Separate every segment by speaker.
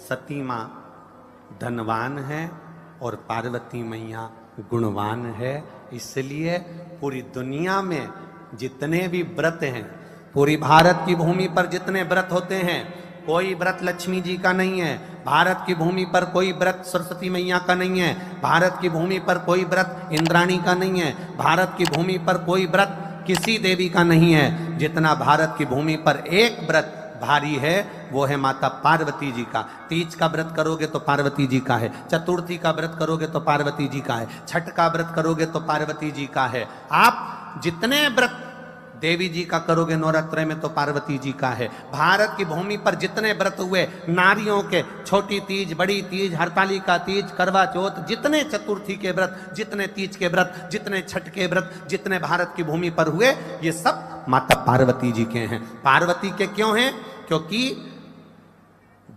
Speaker 1: सती माँ धनवान है और पार्वती मैया गुणवान है। इसलिए पूरी दुनिया में जितने भी व्रत हैं, पूरी भारत की भूमि पर जितने व्रत होते हैं, कोई व्रत लक्ष्मी जी का नहीं है। भारत की भूमि पर कोई व्रत सरस्वती मैया का नहीं है। भारत की भूमि पर कोई व्रत इंद्राणी का नहीं है। भारत की भूमि पर कोई व्रत किसी देवी का नहीं है। जितना भारत की भूमि पर एक व्रत भारी है वो है माता पार्वती जी का। तीज का व्रत करोगे तो पार्वती जी का है, चतुर्थी का व्रत करोगे तो पार्वती जी का है, छठ का व्रत करोगे तो पार्वती जी का है। आप जितने व्रत देवी जी का करोगे नवरात्रे में तो पार्वती जी का है। भारत की भूमि पर जितने व्रत हुए नारियों के, छोटी तीज, बड़ी तीज, हरतालिका तीज, करवा चौथ, जितने चतुर्थी के व्रत, जितने तीज के व्रत, जितने छठ के व्रत, जितने भारत की भूमि पर हुए, ये सब माता पार्वती जी के हैं। पार्वती के क्यों हैं? क्योंकि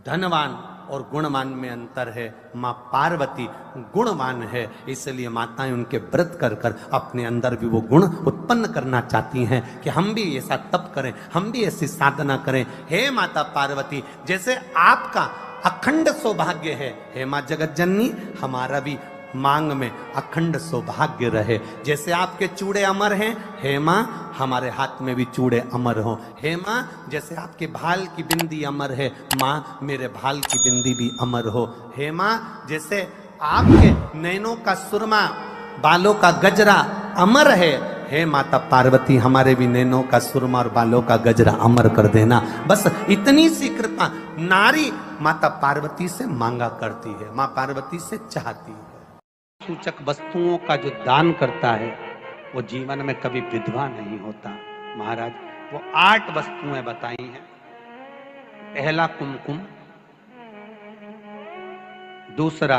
Speaker 1: धनवान और गुणवान में अंतर है। माँ पार्वती गुणवान है, इसलिए माताएं उनके व्रत कर कर अपने अंदर भी वो गुण उत्पन्न करना चाहती हैं कि हम भी ऐसा तप करें, हम भी ऐसी साधना करें। हे माता पार्वती, जैसे आपका अखंड सौभाग्य है, हे माँ जगत जननी, हमारा भी मांग में अखंड सौभाग्य रहे। जैसे आपके चूड़े अमर हैं, हे माँ हमारे हाथ में भी चूड़े अमर हो। हे माँ जैसे आपके भाल की बिंदी अमर है, माँ मेरे भाल की बिंदी भी अमर हो। हे माँ जैसे आपके नैनों का सुरमा, बालों का गजरा अमर है, हे माता पार्वती हमारे भी नैनों का सुरमा और बालों का गजरा अमर कर देना। बस इतनी सी कृपा नारी माता पार्वती से मांगा करती है, माँ पार्वती से चाहती है। सूचक वस्तुओं का जो दान करता है वो जीवन में कभी विधवा नहीं होता। महाराज वो 8 वस्तुएं बताई हैं। पहला कुमकुम, दूसरा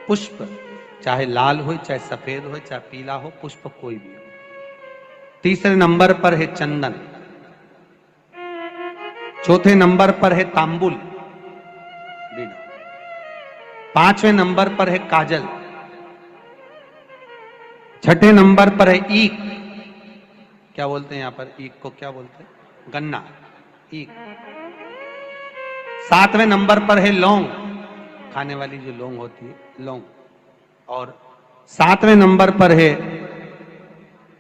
Speaker 1: पुष्प, चाहे लाल हो, चाहे सफेद हो, चाहे पीला हो, पुष्प कोई भी हो। तीसरे नंबर पर है चंदन, चौथे नंबर पर है तांबुल, 5वें नंबर पर है काजल, छठे नंबर पर है ईख, क्या बोलते हैं यहां पर ईख को, क्या बोलते हैं, गन्ना, ईख। 7वें नंबर पर है लौंग, खाने वाली जो लौंग होती है, लौंग। और 7वें नंबर पर है,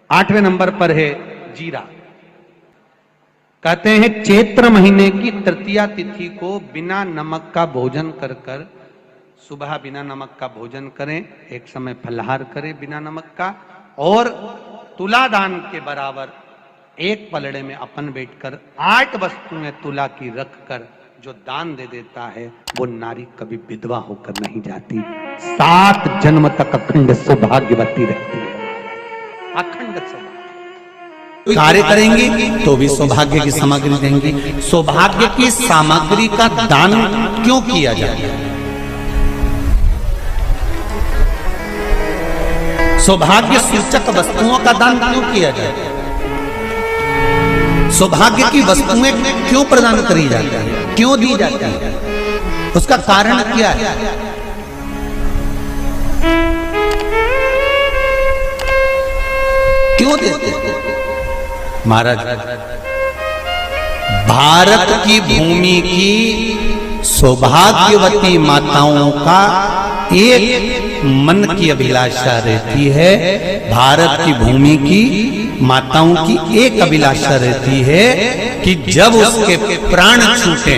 Speaker 1: 8वें नंबर पर है जीरा। कहते हैं चैत्र महीने की तृतीया तिथि को बिना नमक का भोजन कर कर, सुबह बिना नमक का भोजन करें, एक समय फलाहार करें बिना नमक का, और तुला दान के बराबर एक पलड़े में अपन बैठकर 8 वस्तुएं तुला की रख कर जो दान दे देता है वो नारी कभी विधवा होकर नहीं जाती, 7 जन्म तक अखंड सौभाग्यवती रहती है। अखंड सौभाग्य कार्य करेंगे तो भी सौभाग्य की सामग्री देंगी। सौभाग्य की सामग्री का दान क्यों किया जाता है? सौभाग्य सूचक वस्तुओं का दान क्यों किया जाए? सौभाग्य की वस्तुएं क्यों प्रदान करी जाती है, क्यों दी जाती है? उसका कारण क्या है? क्यों देते हैं? महाराज भारत की भूमि की सौभाग्यवती माताओं का एक मन की अभिलाषा रहती है। भारत की भूमि की माताओं की एक अभिलाषा रहती है कि जब उसके प्राण छूटे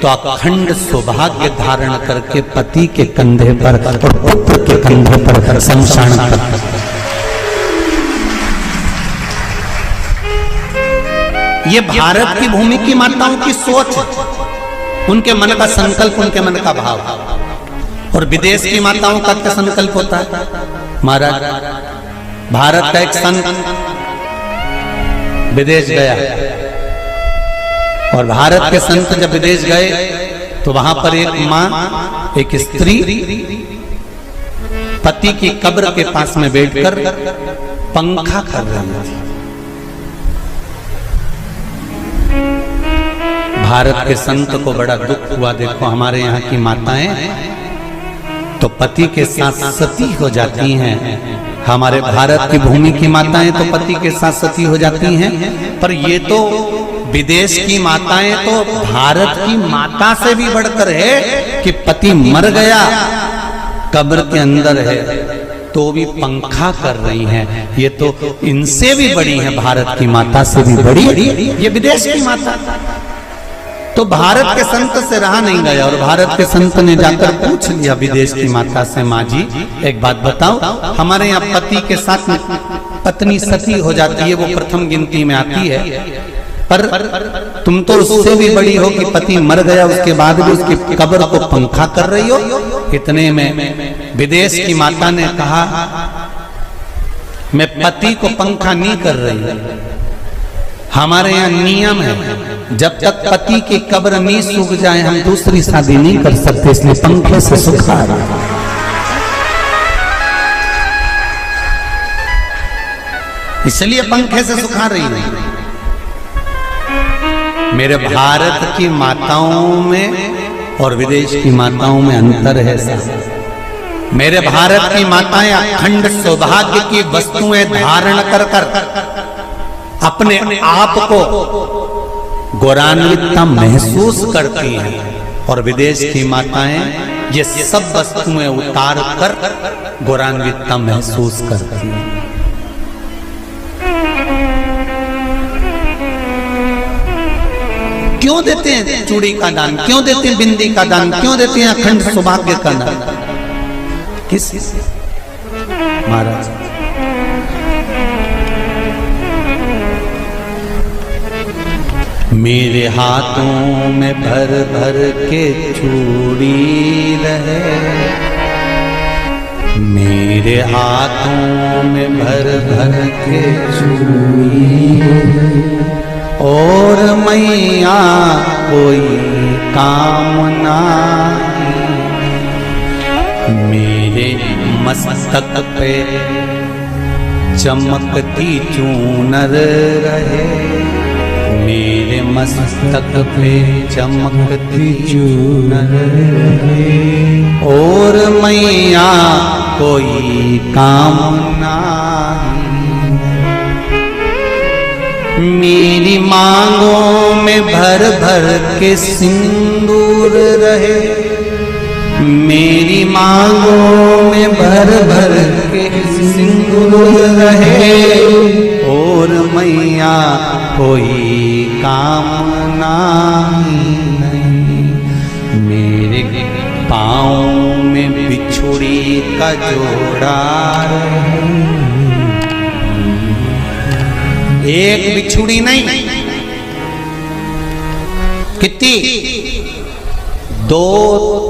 Speaker 1: तो अखंड सौभाग्य धारण करके पति के कंधे पर और पुत्र के कंधे पर शमशान पर। ये भारत की भूमि की माताओं की सोच, उनके मन का संकल्प, उनके मन का भाव। और विदेश की माताओं का क्या संकल्प होता है? महाराज भारत का एक संत विदेश गया और भारत के संत जब विदेश गए तो वहां पर एक मां, एक स्त्री पति की कब्र के पास में बैठकर पंखा कर रही थी। भारत के संत को बड़ा दुख हुआ, देखो हमारे यहाँ की माताएं तो पति के साथ सती हो जाती हैं, हमारे भारत की भूमि की माताएं तो पति के साथ सती हो जाती हैं, पर ये तो विदेश की माताएं तो भारत की माता से भी बढ़कर है कि पति मर गया, कब्र के अंदर है, तो भी पंखा कर रही हैं। ये तो इनसे भी बड़ी है, भारत की माता से भी बड़ी ये विदेश की माता। तो भारत के संत से रहा नहीं गया और भारत के संत ने जाकर पूछ लिया विदेश की माता से, माँ जी एक बात बताओ, हमारे यहाँ पति के साथ पत्नी सती हो जाती है, वो प्रथम गिनती में आती है, पर तुम तो उससे भी बड़ी हो कि पति मर गया उसके बाद भी उसकी कब्र को पंखा कर रही हो। इतने में विदेश की माता ने कहा, मैं पति को पंखा नहीं कर रही, हमारे यहाँ नियम है जब तक पति की कब्र नहीं सूख जाए हम दूसरी शादी नहीं कर सकते, इसलिए पंखे से सुखा रहा। इसलिए पंखे से सुखा रही है। मेरे भारत की माताओं में और विदेश की माताओं में अंतर है सर। मेरे भारत की माताएं अखंड सौभाग्य की वस्तुएं धारण कर अपने आप को गौरवान्वितता महसूस करती हैं और विदेश की माताएं ये सब वस्तुएं उतार कर गौरवान्वितता महसूस करती हैं। क्यों देते हैं चूड़ी का दान, क्यों देते हैं बिंदी का दान, क्यों देते हैं अखंड सौभाग्य का दान? किस महाराज मेरे हाथों में भर भर के चूड़ी रहे, मेरे हाथों में भर भर के चूड़ी, और मैया कोई कामना मेरे मस्तक पे चमकती चूनर रहे, मेरे मस्तक पे चमकती चूनर रहे, और मैया कोई कामना मेरी मांगों में भर भर के सिंदूर रहे, मेरी मांगों में भर भर के सिंदूर रहे, और मैया कोई कामना नहीं मेरे पाँव में बिछुड़ी का जोड़ा रहे। एक बिछुड़ी नहीं, कितनी? 2,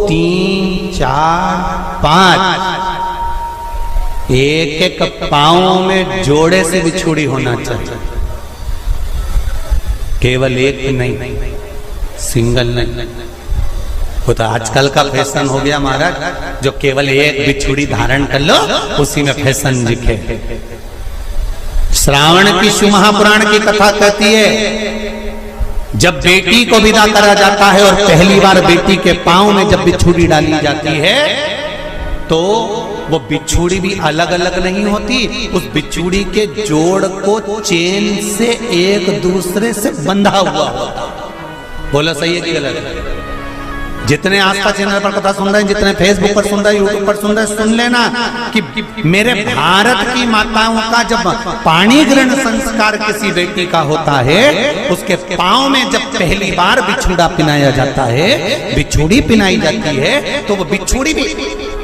Speaker 1: 3, 4, 5, एक एक पाँव में जोड़े से बिछुड़ी होना चाहिए, केवल एक नहीं, सिंगल नहीं। वो तो आजकल का फैशन हो गया महाराज, जो केवल एक बिछुड़ी धारण कर लो उसी में फैशन दिखे। श्रावण की शिव महापुराण की कथा कहती है जब बेटी को विदा करा जाता है और पहली बार बेटी के पांव में जब बिछुड़ी डाली जाती है तो वो बिछुड़ी भी अलग अलग नहीं होती, उस बिछुड़ी के जोड़ को चेन से एक दूसरे से बंधा हुआ होता। बोला सही है कि गलत? जितने आस्था चैनल पर कथा सुन रहे हैं, जितने फेसबुक पर सुन रहे हैं, यूट्यूब पर सुन रहे हैं, सुन लेना कि मेरे भारत की माताओं का जब पाणी ग्रहण संस्कार किसी बेटी का होता है, उसके पांव में जब पहली बार बिछुड़ा पिनाया जाता है, बिछुड़ी पिनाई जाती है, तो वो बिछुड़ी भी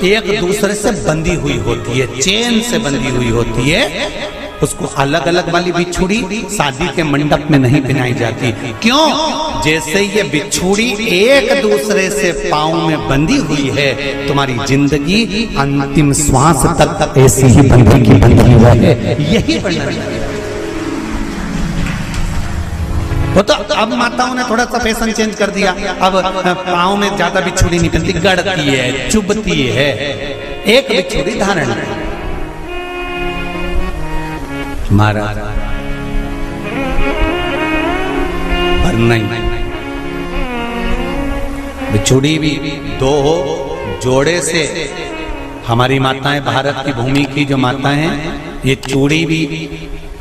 Speaker 1: एक दूसरे से बंधी हुई होती है, चेन से बंधी हुई होती है। उसको अलग अलग वाली बिछुड़ी शादी के मंडप में नहीं पिनाई जाती। क्यों? जैसे ये बिछुड़ी एक दूसरे से पांव में बंधी हुई है, तुम्हारी जिंदगी अंतिम श्वास तक ऐसी ही बंधी रहे, यही बनना चाहिए। वो तो अब माताओं ने थोड़ा सा फैशन चेंज कर दिया, अब पांव में ज्यादा बिछुड़ी नहीं पहनती, गड़ती है, चुभती है, एक बिछुड़ी धारण है। महाराज पर नहीं, बिछुड़ी भी 2 हो, जोड़े से। हमारी माताएं, भारत की भूमि की जो माताएं हैं, ये चूड़ी भी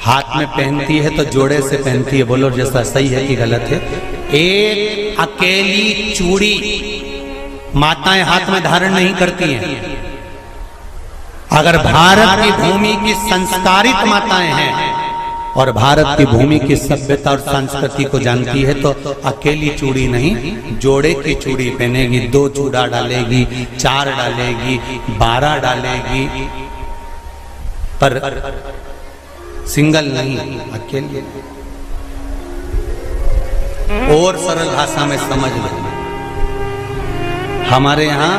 Speaker 1: हाथ में पहनती है तो जोड़े से पहनती है, बोलो जैसा सही है कि गलत है। एक अकेली चूड़ी माताएं हाथ में धारण नहीं करती हैं। अगर भारत की भूमि की संस्कारित माताएं हैं और भारत की भूमि की सभ्यता और संस्कृति को जानती है तो अकेली चूड़ी नहीं, जोड़े की चूड़ी पहनेगी, 2 चूड़ा डालेगी, 4 डालेगी, 12 डालेगी, पर सिंगल नहीं, अकेले। और सरल भाषा में समझ लो, हमारे यहां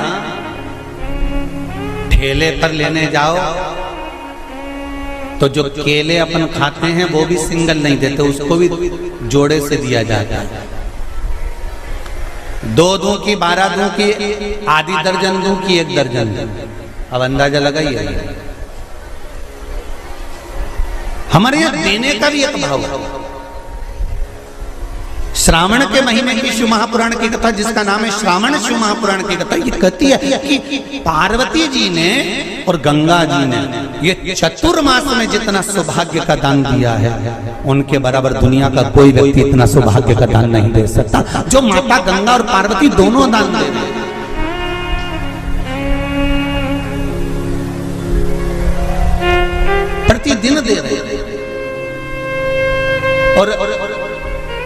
Speaker 1: ठेले पर लेने जाओ तो जो केले अपन खाते हैं वो भी सिंगल नहीं देते, उसको भी जोड़े से दिया जाता है। 2 दूं की, 12 दूं की, आधी दर्जन दूं की 1 दर्जन। अब अंदाजा लगाइए, हमारे यहां देने का भी एक भाव है। श्रावण के महीने की शिव महापुराण की कथा, जिसका नाम है श्रावण शिव महापुराण की कथा, ये कहती है कि पार्वती जी ने और गंगा जी ने ये चतुर्मास में जितना सौभाग्य का दान दिया है, उनके बराबर दुनिया का कोई व्यक्ति इतना सौभाग्य का दान नहीं दे सकता जो माता गंगा और पार्वती दोनों दान दे रहे हैं। प्रतिदिन दे रहे हैं। और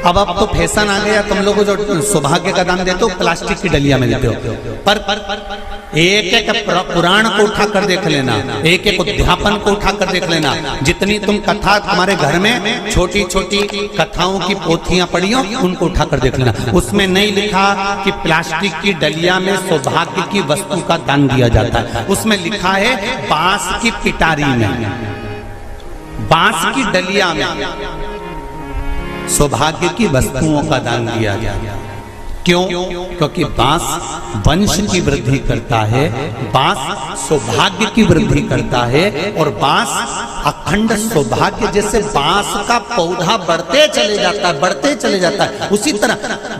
Speaker 1: अब तो फैशन आ गया, तुम लोगों जो सौभाग्य का दान देते हो प्लास्टिक की डलिया में देते हो, पर एक एक पुराण को उठा कर देख लेना, एक एक उद्यापन को उठा कर देख लेना। जितनी तुम कथा तुम्हारे घर में छोटी छोटी कथाओं की पोथियां पढ़ी हो, उनको उठा कर देख लेना। उसमें नहीं लिखा कि प्लास्टिक की डलिया में सौभाग्य की वस्तु का दान दिया जाता है। उसमें लिखा है बांस की पिटारी में, बांस की डलिया में सौभाग्य की वस्तुओं का दान दिया जाए। क्यों? क्योंकि बांस वंश की वृद्धि करता है, बांस सौभाग्य की वृद्धि करता है, और बांस अखंड सौभाग्य। जैसे बांस का पौधा बढ़ते चले जाता है, बढ़ते चले जाता है, उसी तरह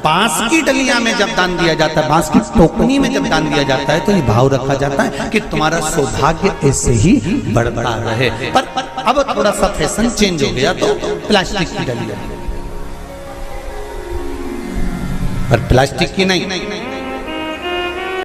Speaker 1: बांस की डलिया में जब दान दिया जाता है, बांस की टोकनी में जब दान दिया जाता है, तो ये भाव रखा जाता है कि तुम्हारा सौभाग्य ऐसे ही बढ़ता रहे। पर अब थोड़ा सा फैशन चेंज हो गया तो प्लास्टिक की डलिया, पर प्लास्टिक की नहीं,